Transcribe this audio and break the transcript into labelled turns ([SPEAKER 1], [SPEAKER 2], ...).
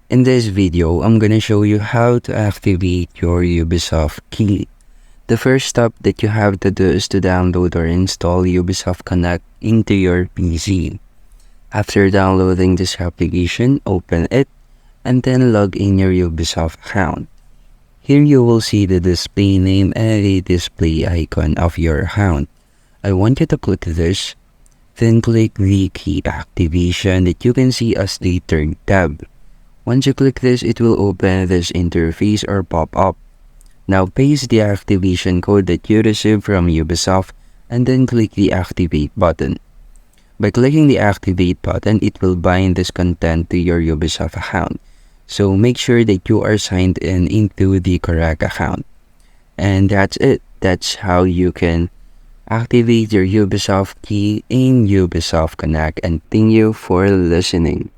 [SPEAKER 1] In this video, I'm gonna show you how to activate your Ubisoft Key. The first step that you have to do is to download or install Ubisoft Connect into your PC. After downloading this application, open it and then log in your Ubisoft account. Here you will see the display name and the display icon of your account. I want you to click this, then click the key activation that you can see as the third tab. Once you click this, it will open this interface or pop-up. Now paste the activation code that you received from Ubisoft and then click the activate button. By clicking the activate button, it will bind this content to your Ubisoft account. So make sure that you are signed in into the correct account. And that's it. That's how you can activate your Ubisoft key in Ubisoft Connect, and thank you for listening.